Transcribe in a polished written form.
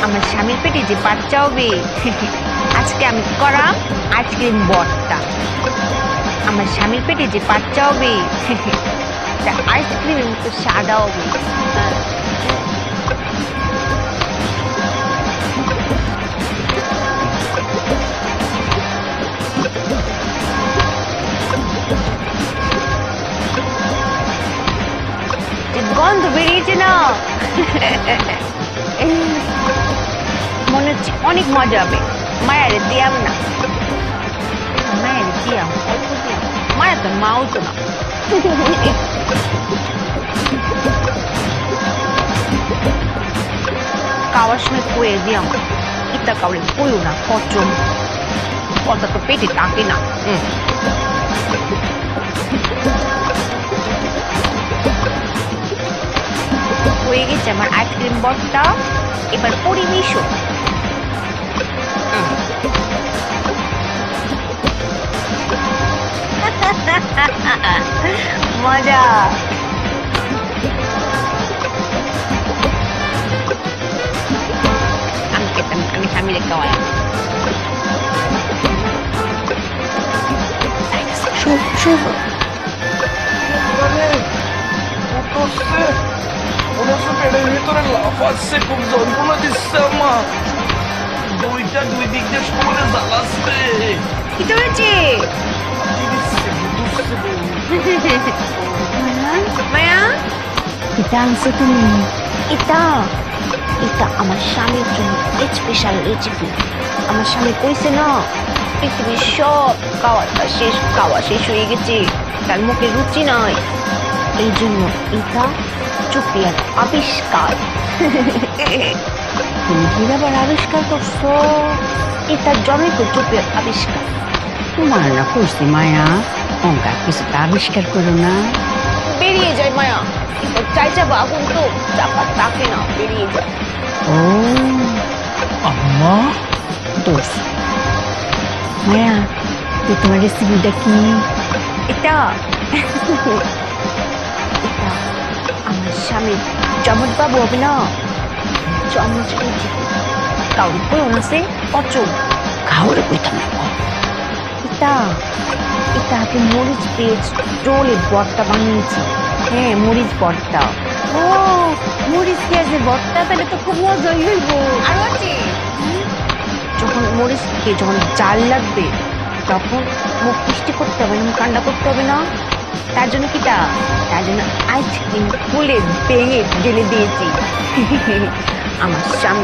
আমার স্বামীর পেটে যে বাচ্চা হবে আজকে আমি করাম আইসক্রিম বটটা। আমার স্বামীর পেটে যে বাচ্চা হবে আইসক্রিমের মতো সাদা হবে। যে গন্ধ বেরিয়েছে না মনে হচ্ছে অনেক মজা হবে। মায়ারে দিয়াম না, মায়ারে দিয়াম, অল্প দিয়াম। মায়া তো মাও তো না। খাওয়ার সময় কয়ে দিয়াম, ইতা কাউরে কইও না, পচম কথা তো পেটে টাকে না। হয়ে গেছে আমার আইসক্রিম বটটা, এবার পরিবেশও। মজা। আমি খেতাম, আমি স্বামীরে খাওয়াই। শুভ পেটের ভিতরে লাফাচ্ছে, খুব যন্ত্রণা দিচ্ছে আম্মা। দুই দিক দিয়ে সমানে জ্বালাচ্ছে। কি হয়েছে? মায়া এটা আনছো তুমি? এটা এটা আমার স্বামীর জন্য স্পেশাল রেসিপি। আমার স্বামী কইছে না পৃথিবীর সব খাওয়া শেষ হয়ে গেছে, তার মুখে রুচি নাই, এই জন্য এটা চুপিয়ার আবিষ্কার। তুমি কি আবার আবিষ্কার করছো? এটার জন্যই তো চুপিয়ার আবিষ্কার। তোমার না কইছি মায়া অঙ্কার কিছুটা আবিষ্কার করো না। বেরিয়ে যায় মায়া, কিন্তু চাই চাপা আগুন তো চাপা তাকে না, বেরিয়ে যায়। ও আম্মা দোষ। মায়া তো তোমার রেসিপিটা কি? এটা এটা আমার স্বামী চমচ বাবু হবে না, চমচ কাউরি কইও না সে অচল। খাওয়ারে কইতাম না। এটা এটা আগে মরিচ পেঁয়াজ ডোলে ভর্তা বানিয়েছি। হ্যাঁ, মরিচ ভর্তা। ও মরিচ পেঁয়াজের ভর্তা, তাহলে তো খুব মজাই হইব। আর আছে যখন মরিচকে যখন জাল লাগবে তখন মুখ মিষ্টি করতে হবে না, ঠান্ডা করতে হবে না। তার জন্য কিটা, তার জন্য আইসক্রিম খুলে ভেঙে ঢেলে দিয়েছি। আমার স্বামী